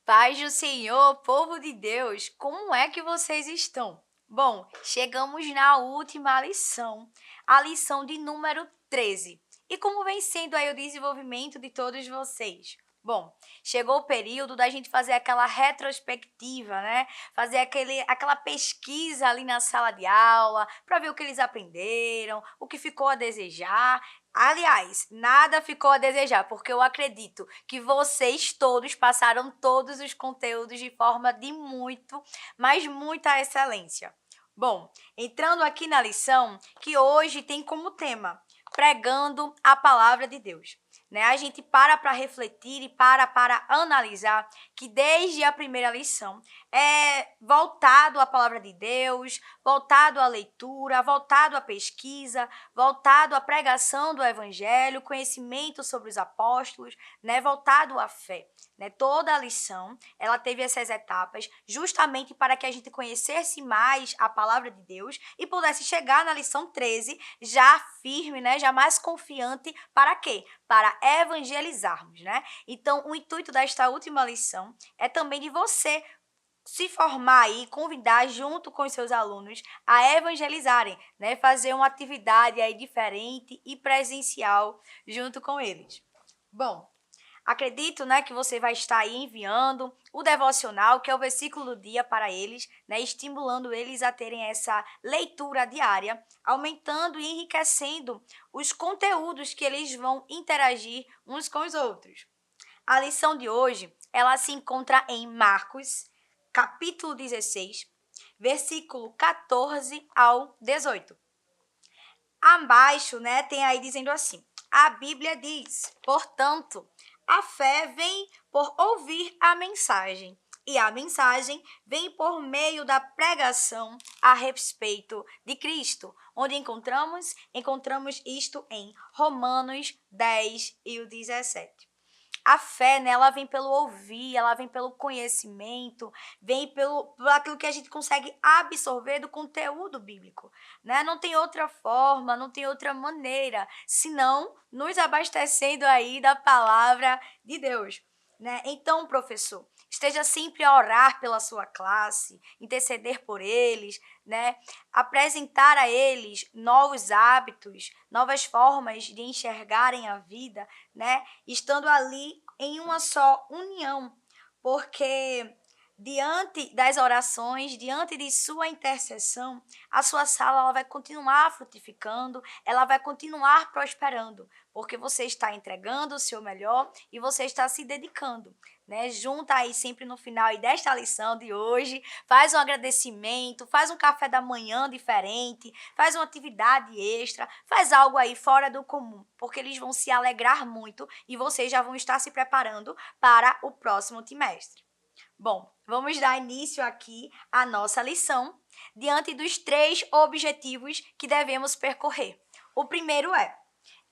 Paz do Senhor, povo de Deus, como é que vocês estão? Bom, chegamos na última lição, a lição de número 13. E como vem sendo aí o desenvolvimento de todos vocês? Bom, chegou o período da gente fazer aquela retrospectiva, né? Fazer aquela pesquisa ali na sala de aula, para ver o que eles aprenderam, o que ficou a desejar. Aliás, nada ficou a desejar, porque eu acredito que vocês todos passaram todos os conteúdos de forma de muito, mas muita excelência. Bom, entrando aqui na lição, que hoje tem como tema pregando a palavra de Deus. Né? A gente para refletir e para analisar que desde a primeira lição é voltado à palavra de Deus, voltado à leitura, voltado à pesquisa, voltado à pregação do evangelho, conhecimento sobre os apóstolos, né? Voltado à fé. Né? Toda a lição, ela teve essas etapas justamente para que a gente conhecesse mais a palavra de Deus e pudesse chegar na lição 13 já firme, né? Já mais confiante para quê? Para evangelizarmos, né? Então, o intuito desta última lição é também de você se formar e convidar junto com os seus alunos a evangelizarem, né? Fazer uma atividade aí diferente e presencial junto com eles. Bom, acredito, né, que você vai estar aí enviando o devocional, que é o versículo do dia para eles, né, estimulando eles a terem essa leitura diária, aumentando e enriquecendo os conteúdos que eles vão interagir uns com os outros. A lição de hoje, ela se encontra em Marcos, capítulo 16, versículo 14 ao 18. Abaixo, né, tem aí dizendo assim: a Bíblia diz, portanto, a fé vem por ouvir a mensagem, e a mensagem vem por meio da pregação a respeito de Cristo, onde encontramos isto em Romanos 10 e o 17. A fé, né, ela vem pelo ouvir, ela vem pelo conhecimento, vem por aquilo que a gente consegue absorver do conteúdo bíblico, né? Não tem outra forma, não tem outra maneira, senão nos abastecendo aí da palavra de Deus, né? Então, professor, esteja sempre a orar pela sua classe, interceder por eles, né? Apresentar a eles novos hábitos, novas formas de enxergarem a vida, né? Estando ali em uma só união, porque diante das orações, diante de sua intercessão, a sua sala ela vai continuar frutificando, ela vai continuar prosperando, porque você está entregando o seu melhor e você está se dedicando, né? Junta aí sempre no final aí desta lição de hoje, faz um agradecimento, faz um café da manhã diferente, faz uma atividade extra, faz algo aí fora do comum, porque eles vão se alegrar muito e vocês já vão estar se preparando para o próximo trimestre. Bom, vamos dar início aqui à nossa lição, diante dos 3 objetivos que devemos percorrer. O primeiro é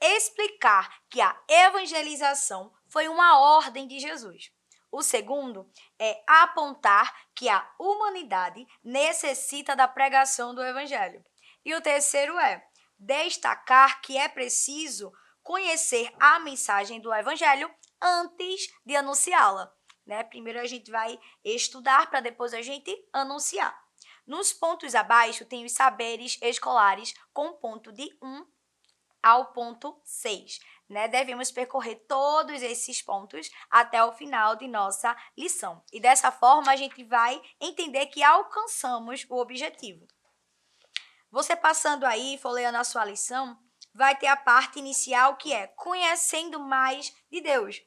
explicar que a evangelização foi uma ordem de Jesus. O segundo é apontar que a humanidade necessita da pregação do evangelho. E o terceiro é destacar que é preciso conhecer a mensagem do evangelho antes de anunciá-la. Né? Primeiro a gente vai estudar para depois a gente anunciar. Nos pontos abaixo tem os saberes escolares com ponto de 1 ao ponto 6. Né? Devemos percorrer todos esses pontos até o final de nossa lição. E dessa forma a gente vai entender que alcançamos o objetivo. Você passando aí, folheando a sua lição, vai ter a parte inicial que é conhecendo mais de Deus.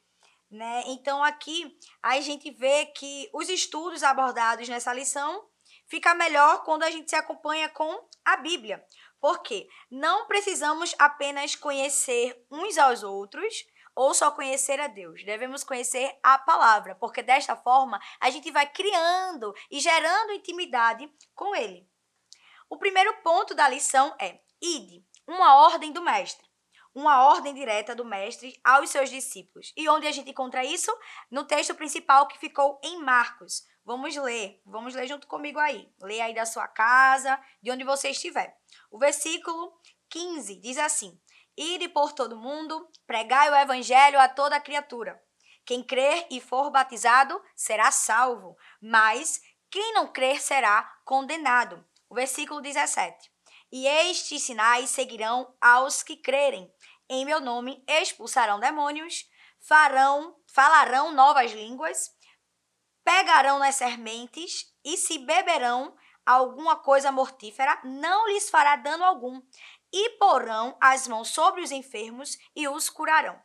Né? Então, aqui a gente vê que os estudos abordados nessa lição fica melhor quando a gente se acompanha com a Bíblia. Por quê? Não precisamos apenas conhecer uns aos outros ou só conhecer a Deus. Devemos conhecer a palavra, porque desta forma a gente vai criando e gerando intimidade com Ele. O primeiro ponto da lição é ide, uma ordem do mestre. Uma ordem direta do mestre aos seus discípulos. E onde a gente encontra isso? No texto principal que ficou em Marcos. Vamos ler junto comigo aí. Lê aí da sua casa, de onde você estiver. O versículo 15 diz assim: ide por todo mundo, pregai o evangelho a toda criatura. Quem crer e for batizado será salvo, mas quem não crer será condenado. O versículo 17. E estes sinais seguirão aos que crerem. Em meu nome expulsarão demônios, falarão novas línguas, pegarão nas sementes e se beberão alguma coisa mortífera, não lhes fará dano algum. E porão as mãos sobre os enfermos e os curarão.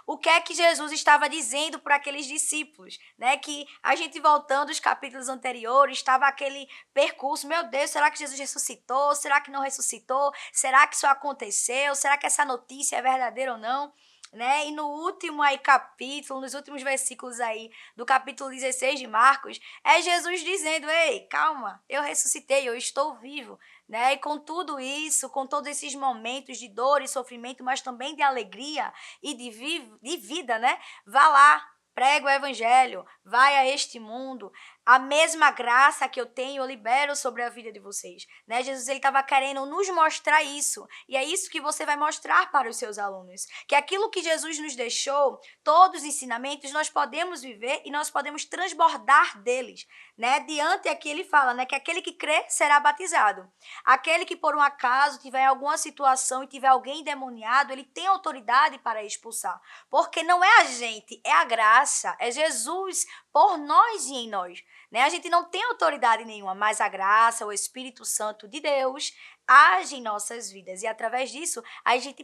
O que é que Jesus estava dizendo para aqueles discípulos, né? Que a gente voltando aos capítulos anteriores, estava aquele percurso, meu Deus, será que Jesus ressuscitou? Será que não ressuscitou? Será que isso aconteceu? Será que essa notícia é verdadeira ou não? Né? E no último aí capítulo, nos últimos versículos aí do capítulo 16 de Marcos, é Jesus dizendo, ei, calma, eu ressuscitei, eu estou vivo, né? E com tudo isso, com todos esses momentos de dor e sofrimento, mas também de alegria e de vida, né? Vá lá, prega o evangelho, vai a este mundo, a mesma graça que eu tenho, eu libero sobre a vida de vocês, né? Jesus, ele estava querendo nos mostrar isso, e é isso que você vai mostrar para os seus alunos, que aquilo que Jesus nos deixou, todos os ensinamentos, nós podemos viver e nós podemos transbordar deles, né? Diante aqui ele fala, né, que aquele que crê será batizado. Aquele que por um acaso tiver alguma situação e tiver alguém endemoniado, ele tem autoridade para expulsar, porque não é a gente, é a graça, é Jesus por nós e em nós. Né? A gente não tem autoridade nenhuma, mas a graça, o Espírito Santo de Deus age em nossas vidas. E através disso, a gente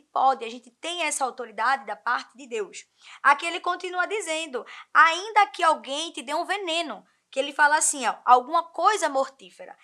tem essa autoridade da parte de Deus. Aqui ele continua dizendo, ainda que alguém te dê um veneno, que ele fala assim, ó, alguma coisa mortífera.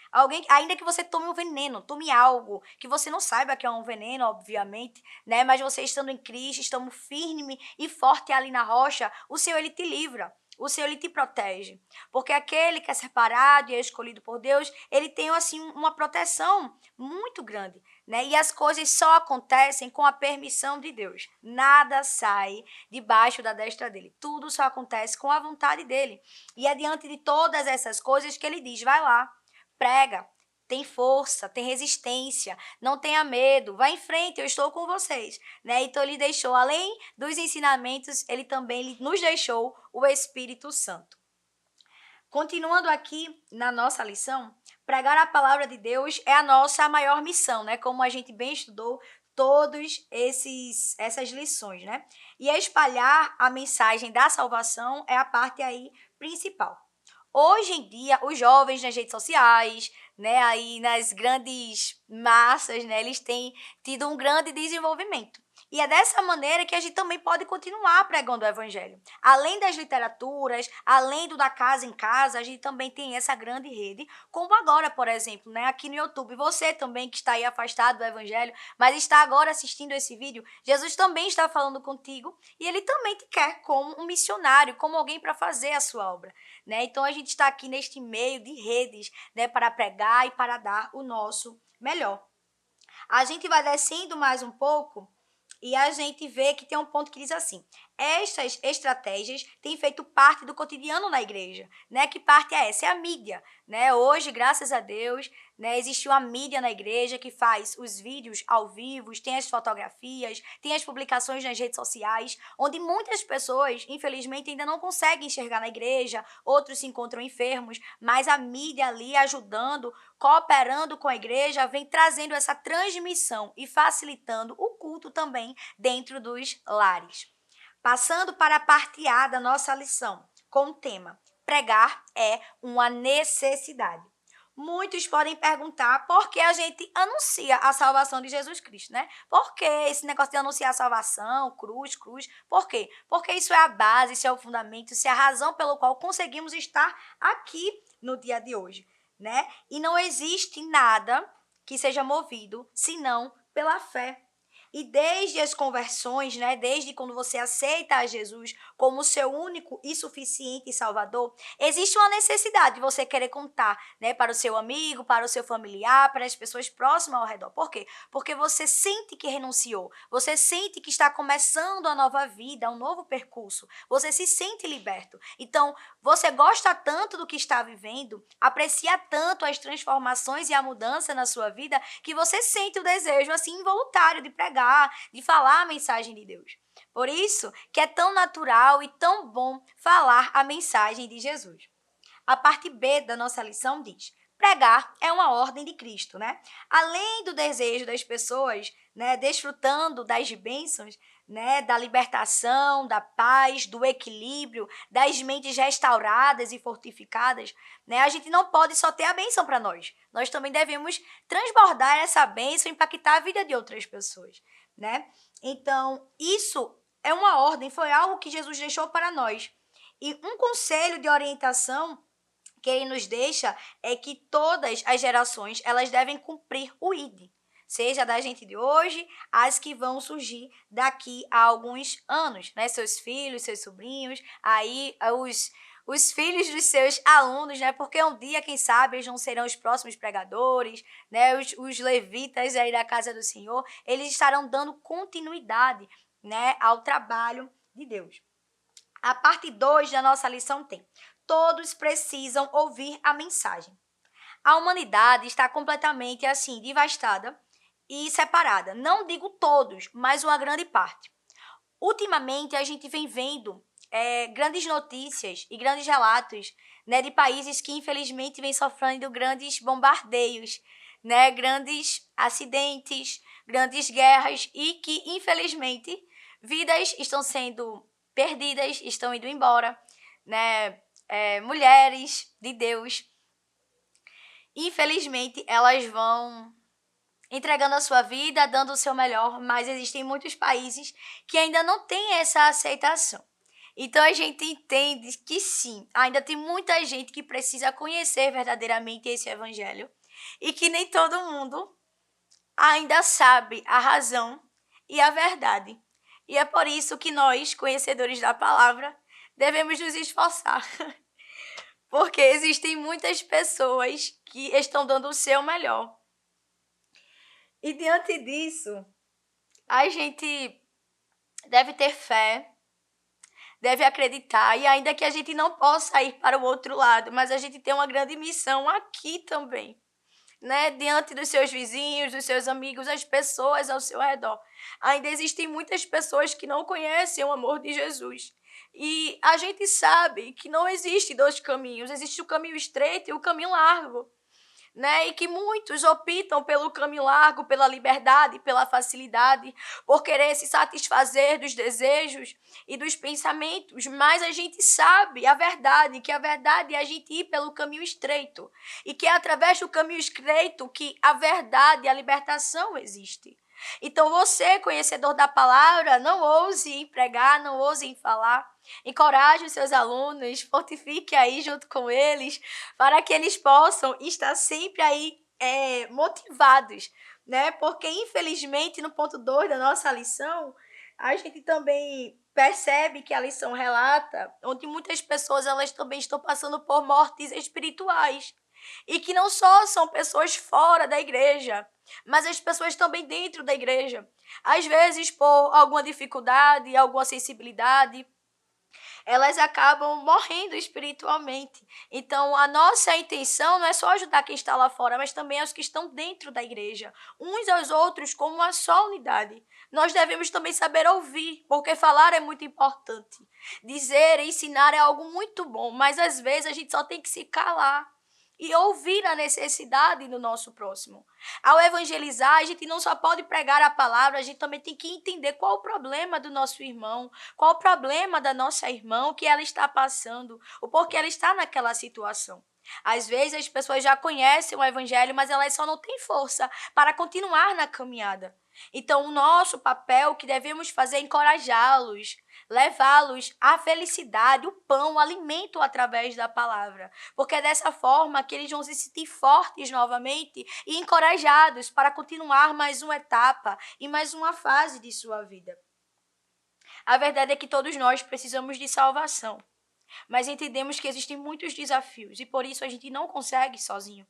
Ainda que você tome um veneno, tome algo que você não saiba que é um veneno, obviamente, né? Mas você estando em Cristo, estando firme e forte ali na rocha, o Senhor, ele te livra. O Senhor, ele te protege. Porque aquele que é separado e é escolhido por Deus, ele tem, assim, uma proteção muito grande, né? E as coisas só acontecem com a permissão de Deus. Nada sai debaixo da destra dele. Tudo só acontece com a vontade dele. E é diante de todas essas coisas que ele diz, vai lá, prega, tem força, tem resistência, não tenha medo, vá em frente, eu estou com vocês, né? Então ele deixou, além dos ensinamentos, ele também nos deixou o Espírito Santo. Continuando aqui na nossa lição, pregar a palavra de Deus é a nossa maior missão, né? Como a gente bem estudou todos essas lições, né? E espalhar a mensagem da salvação é a parte aí principal. Hoje em dia, os jovens nas redes sociais, né, aí nas grandes massas, né, eles têm tido um grande desenvolvimento. E é dessa maneira que a gente também pode continuar pregando o evangelho. Além das literaturas, além do da casa em casa, a gente também tem essa grande rede, como agora, por exemplo, né, aqui no YouTube. Você também que está aí afastado do evangelho, mas está agora assistindo esse vídeo, Jesus também está falando contigo e ele também te quer como um missionário, como alguém para fazer a sua obra, né? Então a gente está aqui neste meio de redes, né, para pregar e para dar o nosso melhor. A gente vai descendo mais um pouco e a gente vê que tem um ponto que diz assim, estas estratégias têm feito parte do cotidiano na igreja, né? Que parte é essa? É a mídia, né? Hoje, graças a Deus, né, existe uma mídia na igreja que faz os vídeos ao vivo, tem as fotografias, tem as publicações nas redes sociais, onde muitas pessoas, infelizmente, ainda não conseguem enxergar na igreja, outros se encontram enfermos, mas a mídia ali ajudando, cooperando com a igreja, vem trazendo essa transmissão e facilitando o culto também dentro dos lares. Passando para a parte A da nossa lição, com o tema pregar é uma necessidade. Muitos podem perguntar por que a gente anuncia a salvação de Jesus Cristo, né? Por que esse negócio de anunciar a salvação, cruz? Por quê? Porque isso é a base, isso é o fundamento, isso é a razão pelo qual conseguimos estar aqui no dia de hoje, né? E não existe nada que seja movido senão pela fé. E desde as conversões, né, desde quando você aceita a Jesus como seu único e suficiente Salvador, existe uma necessidade de você querer contar, né, para o seu amigo, para o seu familiar, para as pessoas próximas ao redor. Por quê? Porque você sente que renunciou, você sente que está começando uma nova vida, um novo percurso, você se sente liberto. Então, você gosta tanto do que está vivendo, aprecia tanto as transformações e a mudança na sua vida, que você sente o desejo, assim, involuntário de pregar, de falar a mensagem de Deus. Por isso que é tão natural e tão bom falar a mensagem de Jesus. A parte B da nossa lição diz: pregar é uma ordem de Cristo, né? Além do desejo das pessoas, né, desfrutando das bênçãos, né, da libertação, da paz, do equilíbrio, das mentes restauradas e fortificadas, né? A gente não pode só ter a bênção para nós. Nós também devemos transbordar essa bênção e impactar a vida de outras pessoas, né? Então, isso é uma ordem, foi algo que Jesus deixou para nós. E um conselho de orientação que ele nos deixa é que todas as gerações elas devem cumprir o ID, seja da gente de hoje, as que vão surgir daqui a alguns anos, né? Seus filhos, seus sobrinhos, aí os filhos dos seus alunos, né? Porque um dia, quem sabe, eles não serão os próximos pregadores, né? Os levitas aí da casa do Senhor, eles estarão dando continuidade, né, ao trabalho de Deus. A parte 2 da nossa lição tem: todos precisam ouvir a mensagem. A humanidade está completamente assim, devastada e separada. Não digo todos, mas uma grande parte. Ultimamente, a gente vem vendo grandes notícias e grandes relatos, né, de países que, infelizmente, vêm sofrendo grandes bombardeios, né, grandes acidentes, grandes guerras e que, infelizmente, vidas estão sendo perdidas, estão indo embora, né, mulheres de Deus, infelizmente, elas vão entregando a sua vida, dando o seu melhor, mas existem muitos países que ainda não têm essa aceitação. Então a gente entende que sim, ainda tem muita gente que precisa conhecer verdadeiramente esse evangelho e que nem todo mundo ainda sabe a razão e a verdade. E é por isso que nós, conhecedores da palavra, devemos nos esforçar. Porque existem muitas pessoas que estão dando o seu melhor. E diante disso, a gente deve ter fé, deve acreditar, e ainda que a gente não possa ir para o outro lado, mas a gente tem uma grande missão aqui também, né? Diante dos seus vizinhos, dos seus amigos, as pessoas ao seu redor. Ainda existem muitas pessoas que não conhecem o amor de Jesus. E a gente sabe que não existe dois caminhos, existe o caminho estreito e o caminho largo, né? E que muitos optam pelo caminho largo, pela liberdade, pela facilidade, por querer se satisfazer dos desejos e dos pensamentos, mas a gente sabe a verdade, que a verdade é a gente ir pelo caminho estreito, e que é através do caminho estreito que a verdade e a libertação existe. Então você, conhecedor da palavra, não ouse em pregar, não ouse em falar. Encoraje os seus alunos, fortifique aí junto com eles, para que eles possam estar sempre aí motivados, né? Porque, infelizmente, no ponto 2 da nossa lição, a gente também percebe que a lição relata onde muitas pessoas elas também estão passando por mortes espirituais. E que não só são pessoas fora da igreja, mas as pessoas também dentro da igreja. Às vezes, por alguma dificuldade, alguma sensibilidade, elas acabam morrendo espiritualmente. Então, a nossa intenção não é só ajudar quem está lá fora, mas também os que estão dentro da igreja, uns aos outros como uma só unidade. Nós devemos também saber ouvir, porque falar é muito importante. Dizer, ensinar é algo muito bom, mas às vezes a gente só tem que se calar e ouvir a necessidade do nosso próximo. Ao evangelizar, a gente não só pode pregar a palavra, a gente também tem que entender qual o problema do nosso irmão, qual o problema da nossa irmã, o que ela está passando, o porquê ela está naquela situação. Às vezes as pessoas já conhecem o evangelho, mas elas só não têm força para continuar na caminhada. Então, o nosso papel que devemos fazer é encorajá-los, levá-los à felicidade, o pão, o alimento através da palavra. Porque é dessa forma que eles vão se sentir fortes novamente e encorajados para continuar mais uma etapa e mais uma fase de sua vida. A verdade é que todos nós precisamos de salvação, mas entendemos que existem muitos desafios e por isso a gente não consegue sozinho.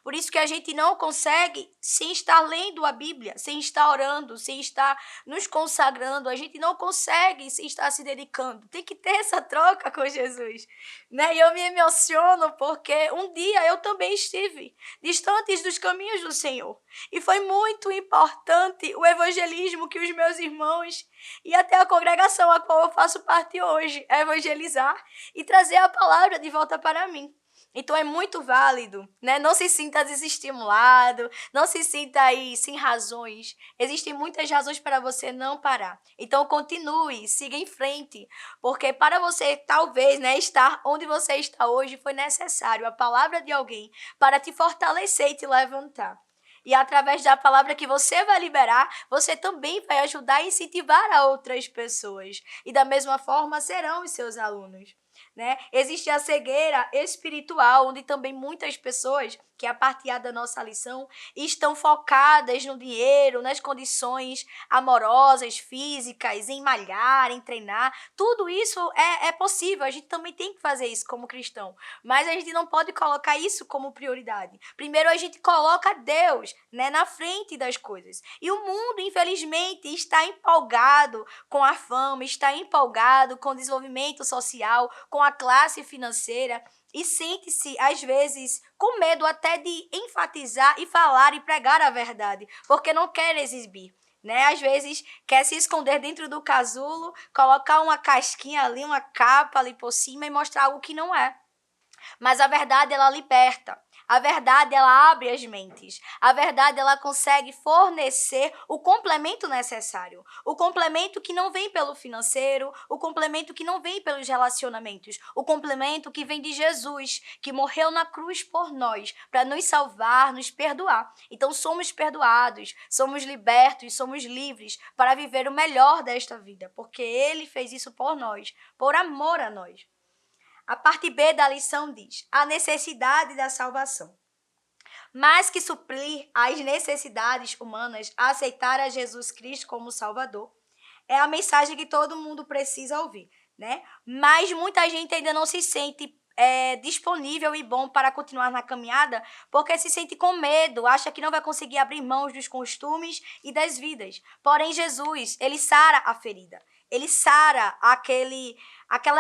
Por isso que a gente não consegue sem estar lendo a Bíblia, sem estar orando, sem estar nos consagrando, a gente não consegue sem estar se dedicando. Tem que ter essa troca com Jesus, né? E eu me emociono porque um dia eu também estive distantes dos caminhos do Senhor. E foi muito importante o evangelismo que os meus irmãos e até a congregação a qual eu faço parte hoje evangelizar e trazer a palavra de volta para mim. Então é muito válido, né? Não se sinta desestimulado, não se sinta aí sem razões. Existem muitas razões para você não parar. Então continue, siga em frente, porque para você talvez, né, estar onde você está hoje foi necessário a palavra de alguém para te fortalecer e te levantar. E através da palavra que você vai liberar, você também vai ajudar e incentivar a outras pessoas. E da mesma forma serão os seus alunos. Né? Existe a cegueira espiritual, onde também muitas pessoas, que é a parte A da nossa lição, estão focadas no dinheiro, nas condições amorosas, físicas, em malhar, em treinar. Tudo isso é possível, a gente também tem que fazer isso como cristão, mas a gente não pode colocar isso como prioridade. Primeiro a gente coloca Deus, né, na frente das coisas. E o mundo, infelizmente, está empolgado com a fama, está empolgado com o desenvolvimento social, com a classe financeira e sente-se, às vezes, com medo até de enfatizar e falar e pregar a verdade, porque não quer exibir. Né? Às vezes quer se esconder dentro do casulo, colocar uma casquinha ali, uma capa ali por cima e mostrar algo que não é. Mas a verdade, ela liberta. A verdade, ela abre as mentes. A verdade, ela consegue fornecer o complemento necessário. O complemento que não vem pelo financeiro, o complemento que não vem pelos relacionamentos. O complemento que vem de Jesus, que morreu na cruz por nós, para nos salvar, nos perdoar. Então, somos perdoados, somos libertos, somos livres para viver o melhor desta vida, porque Ele fez isso por nós, por amor a nós. A parte B da lição diz: a necessidade da salvação. Mais que suprir as necessidades humanas, aceitar a Jesus Cristo como Salvador é a mensagem que todo mundo precisa ouvir, né? Mas muita gente ainda não se sente disponível e bom para continuar na caminhada porque se sente com medo, acha que não vai conseguir abrir mãos dos costumes e das vidas. Porém, Jesus, ele sara a ferida. Ele sara aquele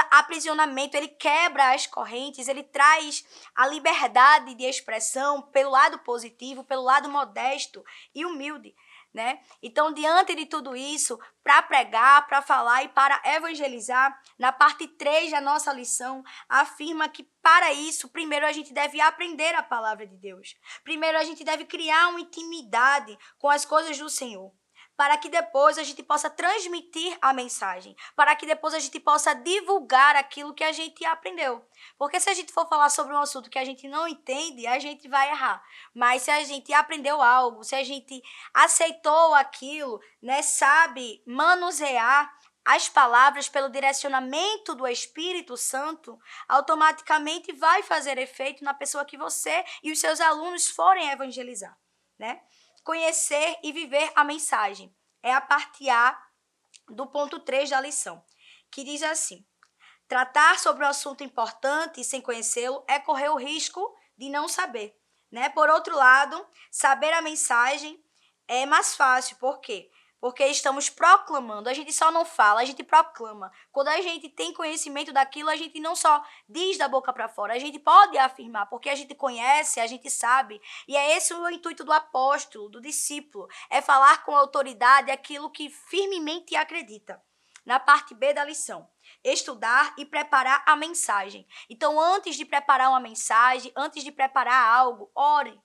aprisionamento, ele quebra as correntes, ele traz a liberdade de expressão pelo lado positivo, pelo lado modesto e humilde. Né? Então, diante de tudo isso, para pregar, para falar e para evangelizar, na parte 3 da nossa lição, afirma que para isso, primeiro a gente deve aprender a palavra de Deus. Primeiro a gente deve criar uma intimidade com as coisas do Senhor, para que depois a gente possa transmitir a mensagem, para que depois a gente possa divulgar aquilo que a gente aprendeu. Porque se a gente for falar sobre um assunto que a gente não entende, a gente vai errar. Mas se a gente aprendeu algo, se a gente aceitou aquilo, né, sabe manusear as palavras pelo direcionamento do Espírito Santo, automaticamente vai fazer efeito na pessoa que você e os seus alunos forem evangelizar, né? Conhecer e viver a mensagem. É a parte A do ponto 3 da lição, que diz assim: tratar sobre um assunto importante sem conhecê-lo é correr o risco de não saber. Né? Por outro lado, saber a mensagem é mais fácil. Por quê? Porque estamos proclamando. A gente só não fala, a gente proclama. Quando a gente tem conhecimento daquilo, a gente não só diz da boca para fora, a gente pode afirmar, porque a gente conhece, a gente sabe. E é esse o intuito do apóstolo, do discípulo, é falar com autoridade aquilo que firmemente acredita. Na parte B da lição, estudar e preparar a mensagem. Então, antes de preparar uma mensagem, antes de preparar algo, ore.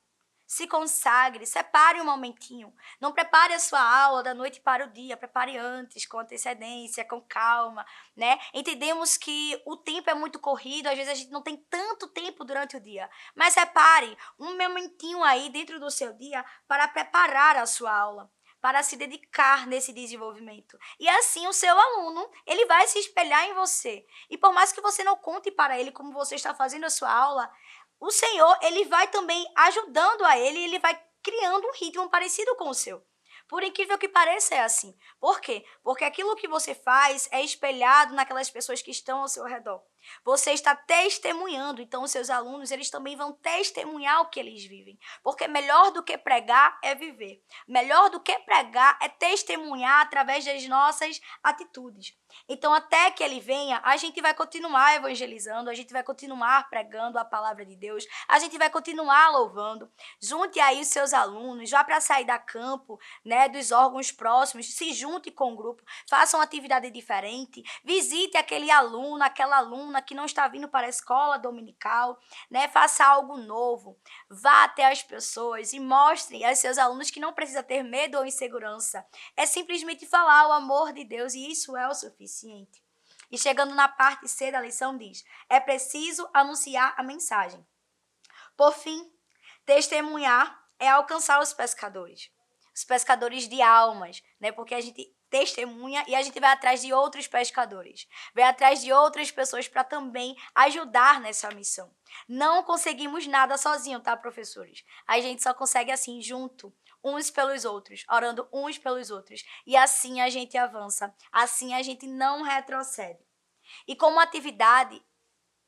Se consagre, separe um momentinho. Não prepare a sua aula da noite para o dia, prepare antes, com antecedência, com calma, né? Entendemos que o tempo é muito corrido, às vezes a gente não tem tanto tempo durante o dia, mas separe um momentinho aí dentro do seu dia para preparar a sua aula, para se dedicar nesse desenvolvimento. E assim o seu aluno, ele vai se espelhar em você. E por mais que você não conte para ele como você está fazendo a sua aula, o Senhor, ele vai também ajudando a ele, ele vai criando um ritmo parecido com o seu. Por incrível que pareça, é assim. Por quê? Porque aquilo que você faz é espelhado naquelas pessoas que estão ao seu redor. Você está testemunhando, então os seus alunos, eles também vão testemunhar o que eles vivem. Porque melhor do que pregar é viver. Melhor do que pregar é testemunhar através das nossas atitudes. Então, até que ele venha, a gente vai continuar evangelizando, a gente vai continuar pregando a palavra de Deus, a gente vai continuar louvando. Junte aí os seus alunos, vá para sair da campo, né, dos órgãos próximos, se junte com o grupo, faça uma atividade diferente, visite aquele aluno, aquela aluna que não está vindo para a escola dominical, né, faça algo novo, vá até as pessoas e mostre aos seus alunos que não precisa ter medo ou insegurança. É simplesmente falar o amor de Deus e isso é o suficiente. E chegando na parte C da lição diz, é preciso anunciar a mensagem. Por fim, testemunhar é alcançar os pescadores de almas, né? Porque a gente testemunha e a gente vai atrás de outros pescadores, vai atrás de outras pessoas para também ajudar nessa missão. Não conseguimos nada sozinho, tá, professores? A gente só consegue assim, junto, uns pelos outros, orando uns pelos outros. E assim a gente avança, assim a gente não retrocede. E como atividade,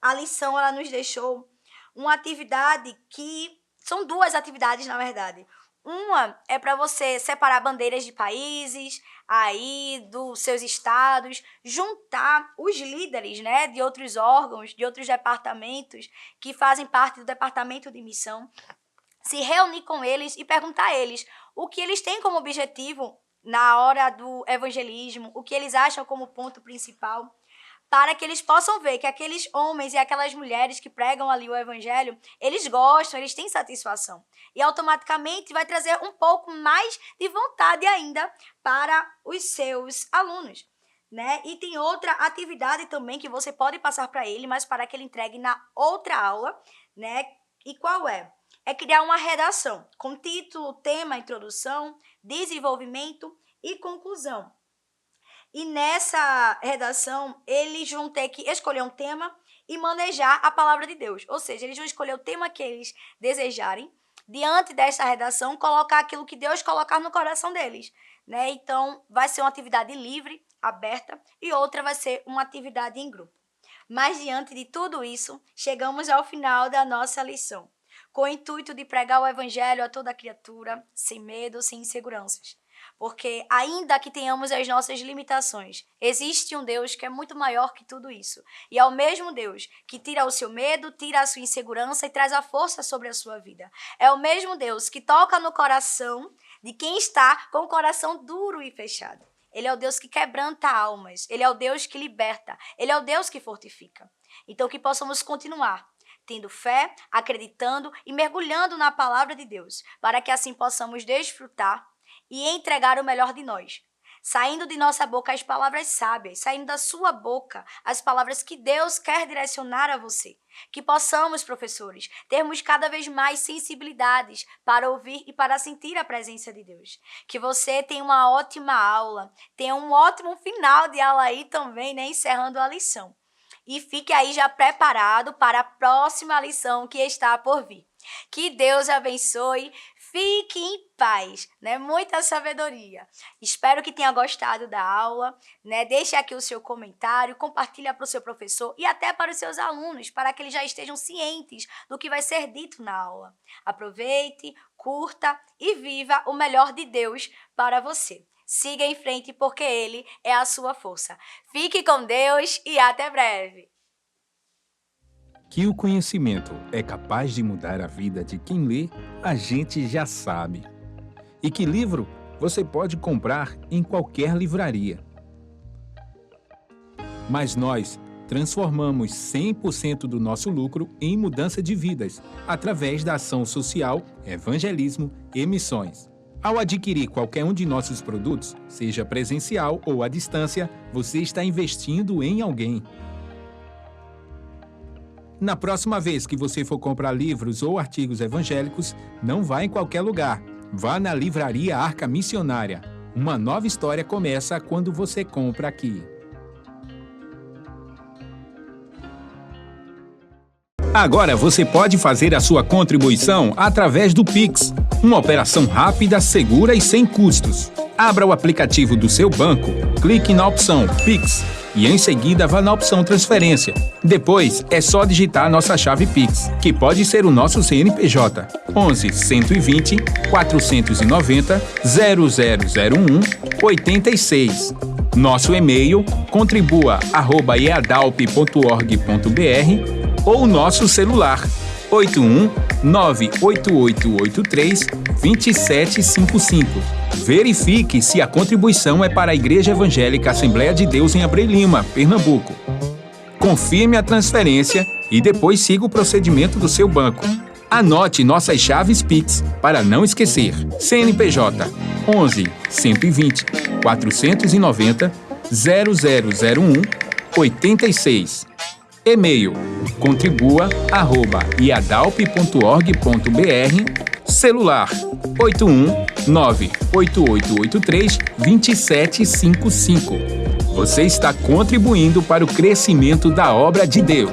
a lição ela nos deixou uma atividade que... São duas atividades, na verdade. Uma é para você separar bandeiras de países, aí dos seus estados, juntar os líderes, né, de outros órgãos, de outros departamentos que fazem parte do departamento de missão, se reunir com eles e perguntar a eles o que eles têm como objetivo na hora do evangelismo, o que eles acham como ponto principal, para que eles possam ver que aqueles homens e aquelas mulheres que pregam ali o evangelho, eles gostam, eles têm satisfação. E automaticamente vai trazer um pouco mais de vontade ainda para os seus alunos, né? E tem outra atividade também que você pode passar para ele, mas para que ele entregue na outra aula, né? E qual é? É criar uma redação com título, tema, introdução, desenvolvimento e conclusão. E nessa redação, eles vão ter que escolher um tema e manejar a palavra de Deus. Ou seja, eles vão escolher o tema que eles desejarem, diante dessa redação, colocar aquilo que Deus colocar no coração deles, né? Então, vai ser uma atividade livre, aberta, e outra vai ser uma atividade em grupo. Mas, diante de tudo isso, chegamos ao final da nossa lição, com o intuito de pregar o evangelho a toda criatura, sem medo, sem inseguranças. Porque ainda que tenhamos as nossas limitações, existe um Deus que é muito maior que tudo isso. E é o mesmo Deus que tira o seu medo, tira a sua insegurança e traz a força sobre a sua vida. É o mesmo Deus que toca no coração de quem está com o coração duro e fechado. Ele é o Deus que quebranta almas, ele é o Deus que liberta, ele é o Deus que fortifica. Então que possamos continuar tendo fé, acreditando e mergulhando na palavra de Deus, para que assim possamos desfrutar e entregar o melhor de nós, saindo de nossa boca as palavras sábias, saindo da sua boca as palavras que Deus quer direcionar a você. Que possamos, professores, termos cada vez mais sensibilidades para ouvir e para sentir a presença de Deus. Que você tenha uma ótima aula, tenha um ótimo final de aula aí também, né, encerrando a lição. E fique aí já preparado para a próxima lição que está por vir. Que Deus abençoe. Fique em paz, né? Muita sabedoria. Espero que tenha gostado da aula, né? Deixe aqui o seu comentário, compartilhe para o seu professor e até para os seus alunos, para que eles já estejam cientes do que vai ser dito na aula. Aproveite, curta e viva o melhor de Deus para você. Siga em frente porque Ele é a sua força. Fique com Deus e até breve. Que o conhecimento é capaz de mudar a vida de quem lê, a gente já sabe. E que livro você pode comprar em qualquer livraria. Mas nós transformamos 100% do nosso lucro em mudança de vidas, através da ação social, evangelismo e missões. Ao adquirir qualquer um de nossos produtos, seja presencial ou à distância, você está investindo em alguém. Na próxima vez que você for comprar livros ou artigos evangélicos, não vá em qualquer lugar. Vá na Livraria Arca Missionária. Uma nova história começa quando você compra aqui. Agora você pode fazer a sua contribuição através do Pix. Uma operação rápida, segura e sem custos. Abra o aplicativo do seu banco, clique na opção Pix e em seguida vá na opção Transferência. Depois é só digitar nossa chave Pix, que pode ser o nosso CNPJ 11 120 490 0001 86. Nosso e-mail contribua@eadalp.org.br ou nosso celular 81 98883 2755. Verifique se a contribuição é para a Igreja Evangélica Assembleia de Deus em Abreu Lima, Pernambuco. Confirme a transferência e depois siga o procedimento do seu banco. Anote nossas chaves Pix para não esquecer. CNPJ 11 120 490 0001 86. E-mail contribua@iadalp.org.br. Celular 81 98883 2755. Você está contribuindo para o crescimento da obra de Deus.